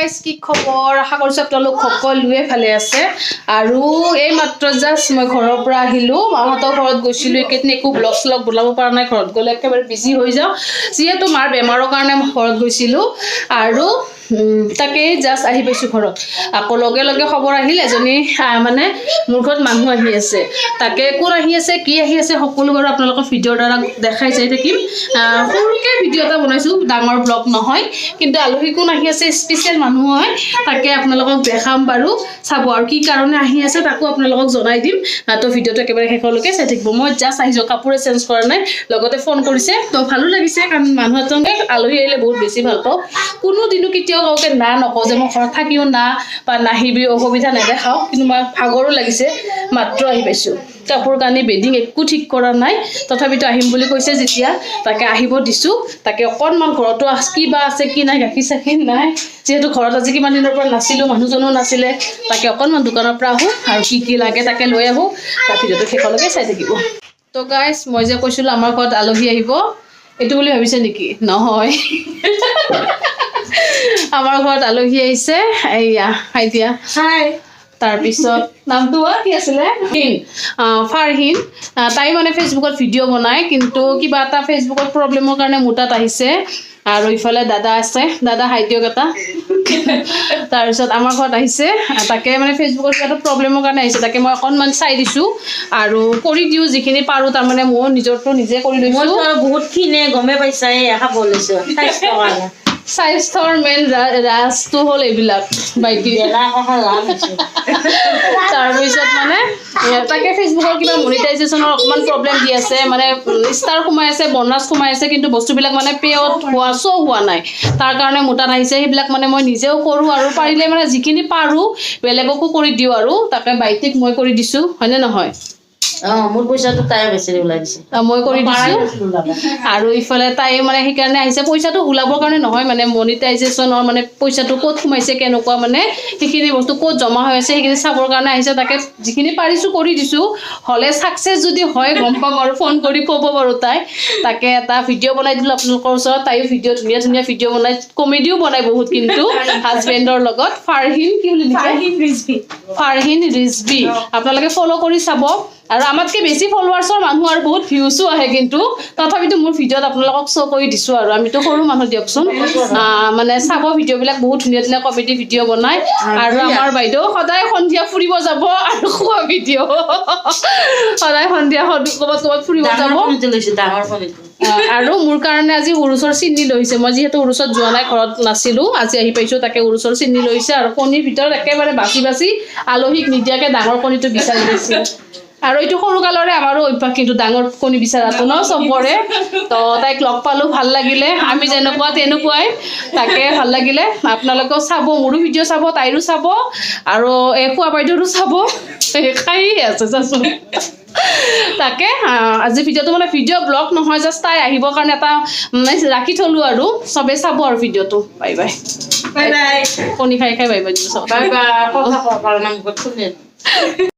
guys কি খবৰ আশা কৰিছো আপোনালোক সকলোৱে ভালে আছে আৰু এই মাত্ৰ জাস্ট মই ঘৰৰ পৰা আহিলো মাহঁতৰ ঘৰত গৈছিলো একেদিন একো ব্লগ স্লগ বনাব পৰা নাই ঘৰত গলে একেবাৰে বিজি হৈ যাও যিহেতু মাৰ বেমাৰৰ কাৰণে মই ঘৰত গৈছিলো আৰু তাকে জাস্ট আহি পাইছো ঘৰত আকৌ লগে লগে খবৰ আহিল এজনী মানে মোৰ ঘৰত মানুহ আহি আছে তাকে কোন আহি আছে কি আহি আছে সকলো বাৰু আপোনালোকৰ ভিডিঅ'ৰ দ্বাৰা দেখাই যাই থাকিম সৰুকে ভিডিঅ' এটা বনাইছো ডাঙৰ ব্লগ নহয় কিন্তু আলহী কোন আহি আছে স্পেশাল মানুহ হয় তাকে আপোনালোকক দেখাম বাৰু চাব আৰু কি কাৰণে আহি আছে তাকো আপোনালোকক জনাই দিম তো ভিডিঅ'টো একেবাৰে শেষলৈকে চাই থাকিব মই জাস্ট আহিছো কাপোৰে চেঞ্জ কৰা নাই লগতে ফোন কৰিছে তো ভালো লাগিছে কাৰণ মানুহ এজনে আলহী আহিলে বহুত বেছি ভাল পাওঁ কোনো দিনো কেতিয়াও কাউকে না নকওঁ যে মই ঘৰত থাকিও না বা নাহিবি অসুবিধা নেদেখাওঁ কিন্তু মই ভাগৰো লাগিছে মাত্ৰ আহি পাইছো কাপোৰ কানি বেডিং একো ঠিক কৰা নাই তথাপিতো আহিম বুলি কৈছে যেতিয়া তাকে আহিব দিছো তাকে অকণমান ঘৰতো কিবা আছে কি নাই গাখীৰ চাখীৰ নাই যেহেতু ঘৰত আজি কিমান দিনৰ পৰা নাছিলোঁ মানুহজনো নাছিলে তাকে অকণমান দোকানৰ পৰা আহোঁ আৰু কি কি লাগে তাকে লৈ আহোঁ তাৰ ভিডিঅ'টো শেষলৈকে চাই থাকিব তো গাইজ মই যে কৈছিলোঁ আমাৰ ঘৰত আলহী আহিব এইটো বুলি ভাবিছে নেকি নহয় আমাৰ ঘৰত আলহী আহিছে এইয়া হাই দিয়া হাই তাৰপিছত নামটো কি আছিলে ফাৰহিন তাই মানে ফেচবুকত ভিডিঅ' বনায় কিন্তু কিবা এটা ফেচবুকত প্ৰব্লেমৰ কাৰণে মোৰ তাত আহিছে আৰু ইফালে দাদা আছে দাদা হাই দিয়ক এটা তাৰপিছত আমাৰ ঘৰত আহিছে তাকে মানে ফেচবুকত কিবা এটা প্ৰব্লেমৰ কাৰণে আহিছে তাকে মই অকণমান চাই দিছোঁ আৰু কৰি দিওঁ যিখিনি পাৰোঁ তাৰমানে মোৰ নিজৰটো নিজে কৰি লৈছোঁ বহুতখিনি গমে পাইছা খাব লৈছোঁ স্বাস্থ্যৰ মেইন ৰাজটো হ'ল এইবিলাক বাইকি তাৰপিছত মানে তাকে ফেচবুকৰ কিবা মনিটাইজেশ্যনৰ অকণমান প্ৰব্লেম দি আছে মানে ষ্টাৰ সোমাই আছে বনাছ সোমাই আছে কিন্তু বস্তুবিলাক মানে পে'ত হোৱা নাই তাৰ কাৰণে মোৰ তাত আহিছে সেইবিলাক মানে মই নিজেও কৰোঁ আৰু পাৰিলে মানে যিখিনি পাৰোঁ বেলেগকো কৰি দিওঁ আৰু তাকে বাইটিক মই কৰি দিছোঁ হয়নে নহয় মোৰ পইচাটো তাই বেছি ওলাই দিছে মই কৰি দিছোঁ আৰু ইফালে তাই মানে সেইকাৰণে আহিছে পইচাটো ওলাবৰ কাৰণে নহয় মানে মনিটাইজেশ্যনৰ মানে পইচাটো ক'ত সোমাইছে কেনেকুৱা মানে সেইখিনি বস্তু ক'ত জমা হৈ আছে সেইখিনি চাবৰ কাৰণে আহিছে তাকে যিখিনি পাৰিছোঁ কৰি দিছোঁ হ'লে ছাকচেছ যদি হয় গম পাম আৰু ফোন কৰি ক'ব বাৰু তাকে এটা ভিডিঅ' বনাই দিলোঁ আপোনালোকৰ ওচৰত তাইও ভিডিঅ' ধুনীয়া ধুনীয়া ভিডিঅ' বনাই কমেডিও বনাই বহুত কিন্তু হাজবেণ্ডৰ লগত ফাৰহিন কি বুলি ফাৰহিন ৰিজবি আপোনালোকে ফ'ল' কৰি চাব আৰু আমাতকৈ বেছি ফলোৱাৰ্ছৰ মানুহ আৰু বহুত ভিউজো আহে কিন্তু তথাপিতো মোৰ ভিডিঅ'ত আপোনালোকক শ্ব' কৰি দিছোঁ আৰু আমিতো সৰু মানুহ দিয়কচোন মানে চাব ভিডিঅ'বিলাক বহুত ধুনীয়া ধুনীয়া কমেডি ভিডিঅ' বনায় আৰু আমাৰ বাইদেউ সদায় সন্ধিয়া ফুৰিব যাব আৰু খোৱা ভিডিঅ' সদায় সন্ধিয়া ক'ৰবাত ফুৰিব যাব আৰু মোৰ কাৰণে আজি উৰুচৰ চিনি লৈছে মই যিহেতু উৰুচত যোৱা নাই ঘৰত নাছিলোঁ আজি আহি পাইছোঁ তাকে উৰুচৰ চিনি লৈছে আৰু কণীৰ ভিতৰত একেবাৰে বাছি বাছি আলহীক নিদিয়াকৈ ডাঙৰ কণীটো বিচাৰি লৈছে আৰু এইটো সৰুকালৰে আমাৰো অভ্যাস কিন্তু ডাঙৰ কণী বিচাৰাটো ন চবৰে তো তাইক লগ পালোঁ ভাল লাগিলে আমি যেনেকুৱা তেনেকুৱাই তাকে ভাল লাগিলে আপোনালোকেও চাব মোৰো ভিডিঅ' চাব তাইৰো চাব আৰু এই খোৱা বাইদেউৰো চাব খাই আছে চাচোন তাকে আজি ভিডিঅ'টো মানে ভিডিঅ' ব্লগ নহয় জাষ্ট তাই আহিবৰ কাৰণে এটা ৰাখি থলোঁ আৰু চবেই চাব আৰু ভিডিঅ'টো বাই বাই বাই বাই কণী খাই খাই বাই বাই দিব চাব বাই বাই